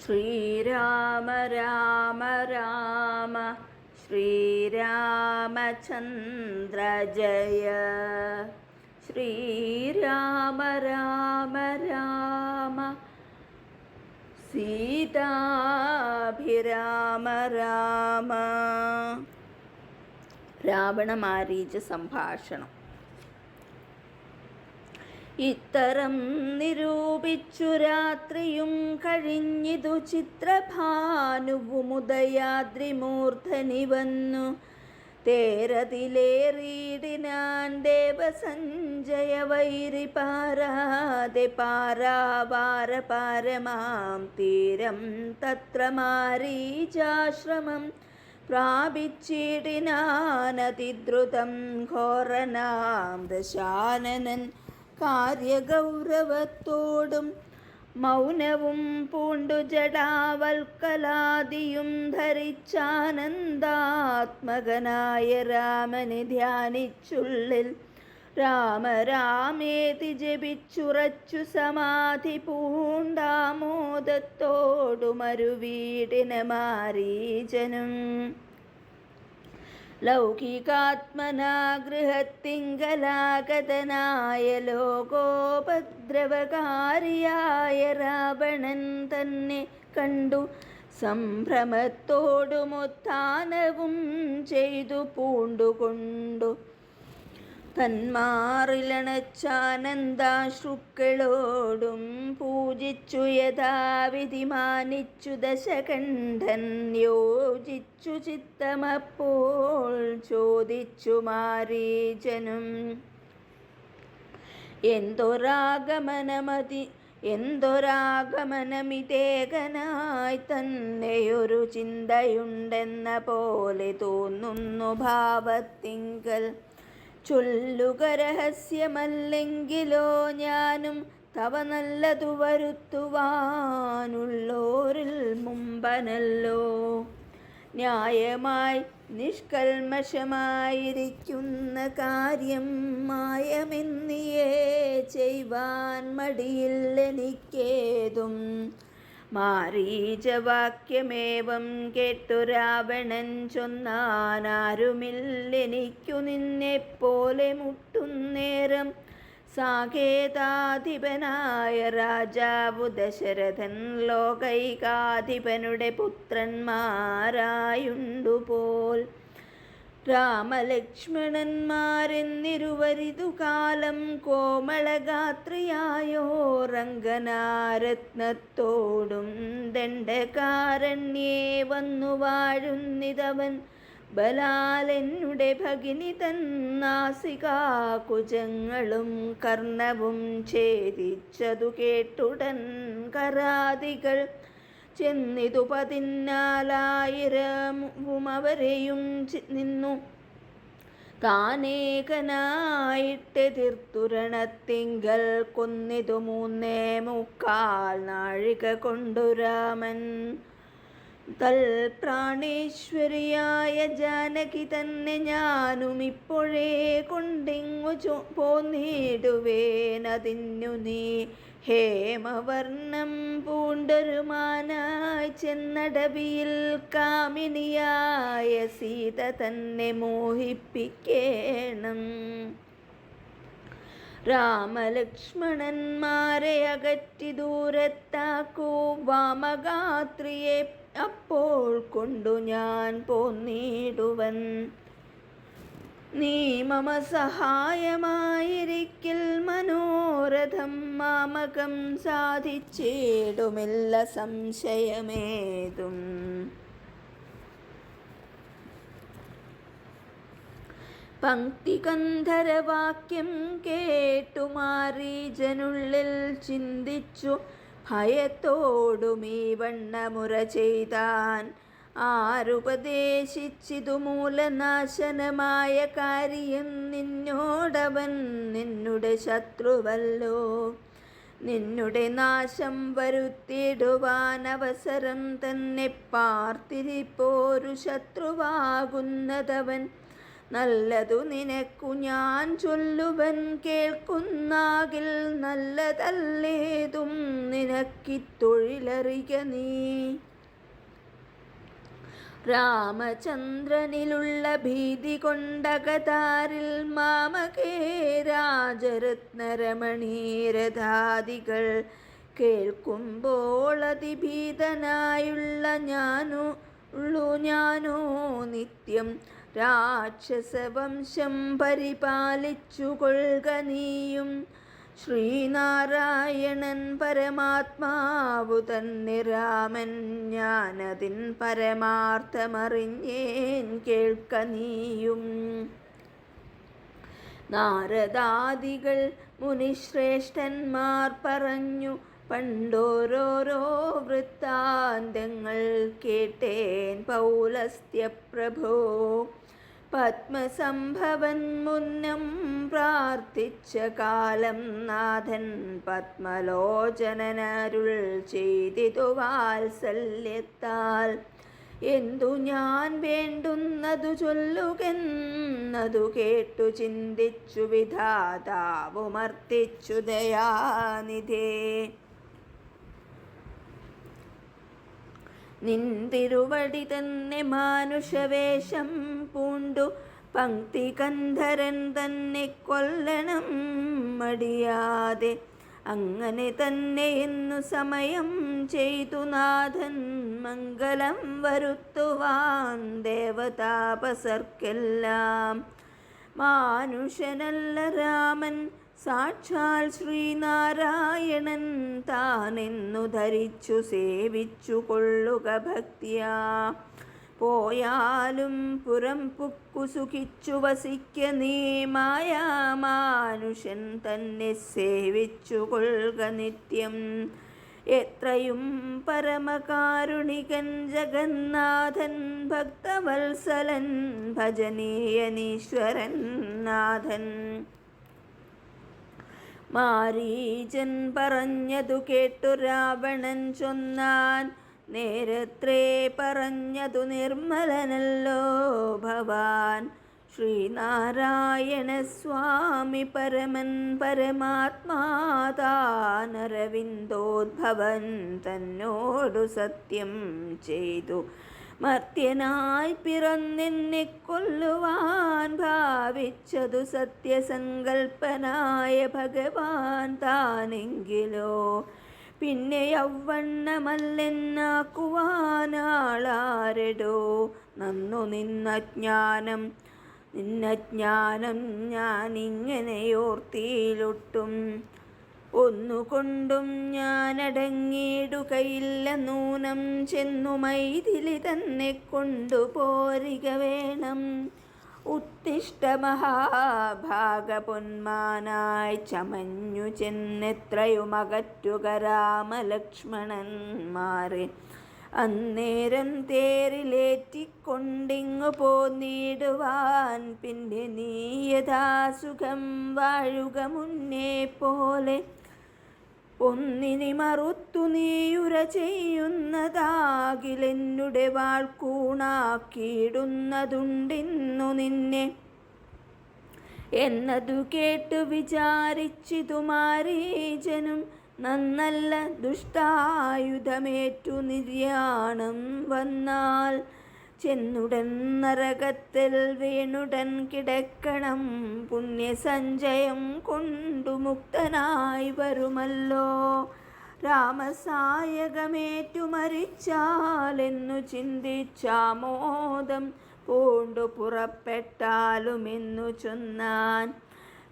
ശ്രീരാമ രാമ രാമ ശ്രീരാമചന്ദ്ര ജയ. ശ്രീരാമ രാമ രാമ സീതാഭിരാമ രാമ. രാവണമാരീച സംഭാഷണം. ഇത്തരം നിരൂപിച്ചു രാത്രിയും കഴിഞ്ഞിതു ചിത്രഭാനുവുമുദയാദ്രിമൂർധനി വന്നു. തേരതിലേറിയിടിനാൻ ദേവസഞ്ജയ വൈരി പാരാതെ പാരാവാരപാരമാം തീരം തത്ര മാരീചാശ്രമം പ്രാപിച്ചിടിനാനതിദ്രുതം ഘോരനാം ദശാനനൻ കാര്യഗൗരവത്തോടും മൗനവും പൂണ്ടു ജടാവൽക്കലാദിയും ധരിച്ചാനന്ദാത്മകനായ രാമനെ ധ്യാനിച്ചുള്ളിൽ രാമ രാമേതി ജപിച്ചുറച്ചു സമാധി പൂണ്ടാമോദത്തോടു മരുവീടിന മാരീചനും. ലൗകികാത്മനാ ഗൃഹത്തിങ്കലാഗതനായ ലോകോപദ്രവകാരിയായ രാവണൻ തന്നെ കണ്ടു സംഭ്രമത്തോടുമുത്ഥാനവും ചെയ്തു പൂണ്ടുകൊണ്ടു തന്മാറിലണച്ചാനന്ദാശ്രുക്കളോടും പൂജിച്ചു യഥാവിധി മാനിച്ചു ദശകണ്ഠൻ. യോജിച്ചു ചിത്തമപ്പോൾ ചോദിച്ചു മാരീചനും, എന്തൊരാഗമനമിതേകനായി തന്നെയൊരു ചിന്തയുണ്ടെന്ന പോലെ തോന്നുന്നു ഭാവത്തിങ്കൽ. ചൊല്ലുക രഹസ്യമല്ലെങ്കിലോ ഞാനും തവ നല്ലതു വരുത്തുവാനുള്ളോരിൽ മുമ്പനല്ലോ. ന്യായമായി നിഷ്കൽമഷമായിരിക്കുന്ന കാര്യം മായമെന്നിയേ ചെയ്യുവാൻ മടിയില്ലെനിക്കേതും. മാരീചവാക്യമേവം കേട്ടു രാവണൻ ചൊന്നാൻ, ആരുമില്ലെനിക്കു നിന്നെപ്പോലെ മുട്ടുന്നേരം. സാകേതാധിപനായ രാജാവു ദശരഥൻ ലോകൈകാധിപനുടെ പുത്രന്മാരായുണ്ടുപോൽ. രാമലക്ഷ്മണന്മാരെന്നിരുവരിതു കാലം കോമളഗാത്രിയായോരംഗനാരത്നത്തോടും ദണ്ഡകാരണ്യേ വന്നു വാഴുന്നിതവൻ. ബലാലെന്നുടെ ഭഗിനി തന്നാസികാകുജങ്ങളും കർണവും ഛേദിച്ചതു കേട്ടുടൻ കരാദികൾ ചെന്നിതു 14,000 അവരെയും നിന്നു താനേകനായിട്ടെതിർത്തുരണത്തിങ്കൽ കൊന്നിതു 3.25 നാഴിക കൊണ്ടു രാമൻ. തൽപ്രാണേശ്വരിയായ ജാനകി തന്നെ ഞാനും ഇപ്പോഴേ കൊണ്ടിങ്ങു പോന്നിടുവേനതിന്നു നീ ഹേമവർണം പൂണ്ടൊരുമാനായി ചെന്നടവിയിൽ കാമിനിയായ സീത തന്നെ മോഹിപ്പിക്കേണം. രാമലക്ഷ്മണന്മാരെ അകറ്റി ദൂരത്താക്കൂ വാമഗാത്രിയെ അപ്പോൾ കൊണ്ടു ഞാൻ പോന്നിടുവൻ. നീ മമ സഹായമായിരിക്കിൽ മനോരഥം മാമകം സാധിച്ചിടുമില്ല സംശയമേതും. പങ്ക്തികന്ധരവാക്യം കേട്ടു മാരീചനുള്ളിൽ ചിന്തിച്ചു ഭയത്തോടുമീ വണ്ണമുറ ചെയ്താൻ. ആരുപദേശിച്ചിതു മൂലനാശനമായ കാര്യം നിന്നോടവൻ നിന്നുടെ ശത്രുവല്ലോ. നിന്നുടെ നാശം വരുത്തിയിടുവാൻ അവസരം തന്നെ പാർത്തിരിപ്പോരു ശത്രുവാകുന്നതവൻ. നല്ലതു നിനക്കു ഞാൻ ചൊല്ലുവൻ കേൾക്കുന്നാകിൽ നല്ലതല്ലേതും നിനക്കിത്തൊഴിലറിക നീ. രാമചന്ദ്രനിലുള്ള ഭീതി കൊണ്ടകതാരിൽ മാമകേ രാജരത്നരമണീരഥാദികൾ കേൾക്കുമ്പോൾ അതിഭീതനായുള്ള ഞാനോ നിത്യം രാക്ഷസവംശം പരിപാലിച്ചു കൊള്ളുക നീയും. ശ്രീനാരായണൻ പരമാത്മാവു തന്നെ രാമൻ, ഞാനതിൻ പരമാർത്ഥമറിഞ്ഞേൻ കേൾക്ക നീയും. നാരദാദികൾ മുനിശ്രേഷ്ഠന്മാർ പറഞ്ഞു പണ്ടോരോരോ വൃത്താന്തങ്ങൾ കേട്ടേൻ പൗലസ്ത്യപ്രഭോ. പത്മസംഭവൻ മുന്നം പ്രാർത്ഥിച്ച കാലം നാഥൻ പത്മലോചനനരുൾ ചെയ്തിതു വാത്സല്യത്താൽ. എന്തു ഞാൻ വേണ്ടുന്നതു ചൊല്ലുകെന്നതു കേട്ടു ചിന്തിച്ചു വിധാതാവുമർത്തിച്ചു ദയാനിധേ. നിന്തിരുവടി തന്നെ മാനുഷവേഷം പൂണ്ടു പങ്ക്തികന്ധരൻ തന്നെ കൊല്ലണം മടിയാതെ. അങ്ങനെ തന്നെ എന്നു സമയം ചെയ്തു നാഥൻ മംഗളം വരുത്തുവാൻ ദേവതാപസർക്കെല്ലാം. മാനുഷനല്ല രാമൻ സാക്ഷാൽ ശ്രീനാരായണൻ താനെന്നു ധരിച്ചു സേവിച്ചു കൊള്ളുക ഭക്തിയാ. പോയാലും പുറം പുക്കു സുഖിച്ചു വസിക്ക നീ മായാമാനുഷൻ തന്നെ സേവിച്ചു കൊള്ളുക നിത്യം. എത്രയും പരമകാരുണികൻ ജഗന്നാഥൻ ഭക്തവത്സലൻ ഭജനീയനീശ്വരൻ നാഥൻ. മാരീചൻ പറഞ്ഞതു കേട്ടു രാവണൻ ചൊന്നാൻ, നേരത്രേ പറഞ്ഞതു നിർമ്മലനല്ലോ ഭവാൻ. ശ്രീനാരായണ സ്വാമി പരമൻ പരമാത്മാതാനരവിന്ദോദ്ഭവൻ തന്നോടു സത്യം ചെയ്തു മർത്യനായി പിറന്നെന്നെ കൊല്ലുവാൻ ഭാവിച്ചതു സത്യസങ്കൽപ്പനായ ഭഗവാൻ താനെങ്കിലോ പിന്നെ യൗവണ്ണമല്ലെന്നാക്കുവാനാളാരെടോ. നന്നു നിന്നജ്ഞാനം ഞാനിങ്ങനെയോർത്തിയിലൊട്ടും. ഒന്നുകൊണ്ടും ഞാനടങ്ങിയിടുകയില്ല നൂനം. ചെന്നു മൈഥിലി തന്നെ കൊണ്ടുപോരിക വേണം. ഉത്തിഷ്ഠ മഹാഭാഗ പൊന്മാനായി ചമഞ്ഞു ചെന്നെത്രയും അകറ്റുക രാമലക്ഷ്മണന്മാരെ. അന്നേരം തേരിലേറ്റിക്കൊണ്ടിങ്ങു പോന്നിടുവാൻ. പിന്നെ നീ യഥാസുഖം വാഴുക മുന്നേ പോലെ. ഒന്നിനി മറുത്തു നീയുര ചെയ്യുന്നതാകിലെന്നുടെ വാൾക്കൂണാക്കിയിടുന്നതുണ്ടിന്നു നിന്നെ എന്നതു കേട്ടു വിചാരിച്ചിതു മാരീചനും. നന്നല്ല ദുഷ്ടായുധമേറ്റു നിര്യാണം വന്നാൽ ചെന്നുടൻ നരകത്തിൽ വീണുടൻ കിടക്കണം. പുണ്യസഞ്ചയം കൊണ്ടു മുക്തനായി വരുമല്ലോ. രാമസായകമേറ്റു മരിച്ചാലെന്നു ചിന്തിച്ചാമോദം പൂണ്ടു പുറപ്പെട്ടാലുമെന്നു ചൊന്നാൻ.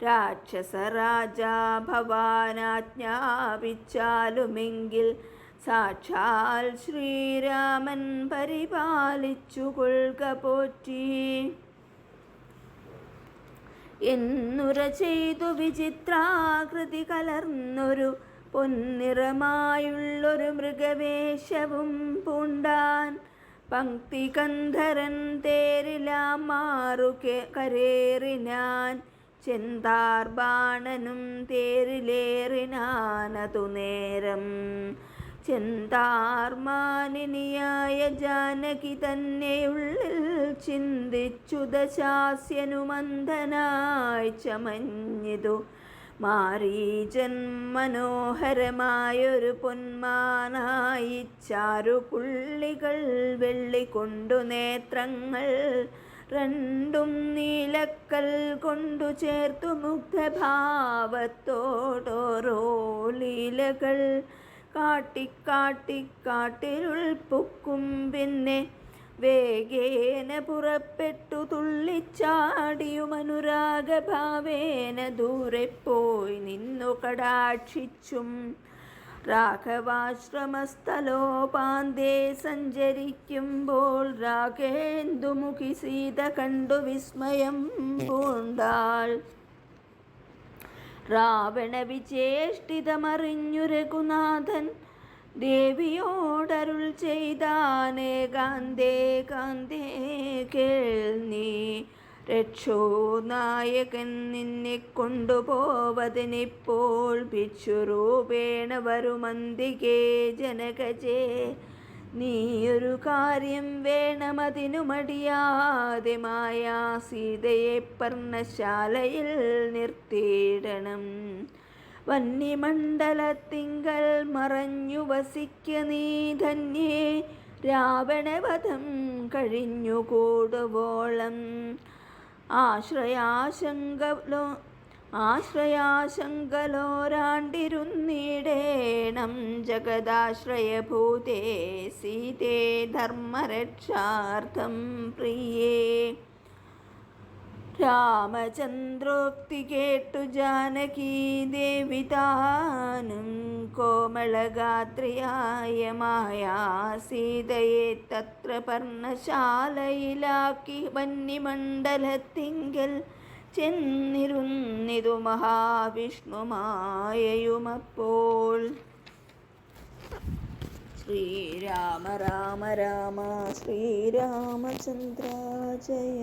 രാക്ഷസരാജാ ഭവാനാജ്ഞാപിച്ചാലുമെങ്കിൽ സാക്ഷാൽ ശ്രീരാമൻ പരിപാലിച്ചു കൊള്ളുക പോറ്റി. എന്നുര ചെയ്തു വിചിത്രാകൃതി കലർന്നൊരു പൊന്നിറമായുള്ളൊരു മൃഗവേഷവും പൂണ്ടാൻ. പങ്ക്തികന്ധരൻ തേരിലാം മാറു കരേറിനാൻ. ചെന്താർബാണനും തേരിലേറിനാനതു നേരം. ചെന്താർമാനിനിയായ ജാനകി തന്നെയുള്ളിൽ ചിന്തിച്ചു ദശാസ്യനുമന്ധനായി ചമഞ്ഞിതു മാരീചൻ മനോഹരമായൊരു പൊന്മാനായി ചാരുപുള്ളികൾ വെള്ളിക്കൊണ്ടു നേത്രങ്ങൾ രണ്ടും നീലക്കൽ കൊണ്ടു ചേർത്തു മുഗ്ധഭാവത്തോടോരോ ലീലകൾ കാട്ടിക്കാട്ടിരുൾ പൊക്കും പിന്നെ വേഗേന പുറപ്പെട്ടു തുള്ളിച്ചാടിയും അനുരാഗഭാവേന ദൂരെ പോയി നിന്നു കടാക്ഷിച്ചും രാഘവാശ്രമസ്ഥലോപാന്തേ സഞ്ചരിക്കുമ്പോൾ രാഘേന്ദുമുഖി സീത കണ്ടു വിസ്മയം പൂണ്ടാൾ. രാവണ വിചേഷ്ടിതമറിഞ്ഞു രഘുനാഥൻ ദേവിയോടരുൾ ചെയ്താനേകാന്തേ കാന്തേ കേൾനീ രക്ഷോ നായകൻ നിന്നെ കൊണ്ടുപോവതിനിപ്പോൾ ഭിക്ഷുരൂപേണ വരുമന്തികേ ജനകജേ നീയൊരു കാര്യം വേണമതിനു മടിയാതെ മായാ സീതയെ പർണശാലയിൽ നിർത്തിയിടണം. വന്യമണ്ഡലത്തിങ്കൽ മറഞ്ഞു വസിക്ക നീ ധന്യേ രാവണവധം കഴിഞ്ഞുകൂടുവോളം ആശ്രയാശങ്കലോരാണ്ടിരുന്നിടേണം ജഗദാശ്രയഭൂതേ സീതേ ധർമ്മരക്ഷാർത്ഥം പ്രിയേ. രാമചന്ദ്രോക്തി കേട്ടു ജാനകീ ദേവി താനും കോമളഗാത്രിയായ മായാ സീതയെ തത്ര പർണശാലയിലാക്കി വന്യമണ്ഡലത്തിങ്കൽ ചെന്നിരുന്നിതു മഹാവിഷ്ണുമായയുമപ്പോൾ. ശ്രീരാമ രാമ രാമ ശ്രീരാമചന്ദ്ര ജയ.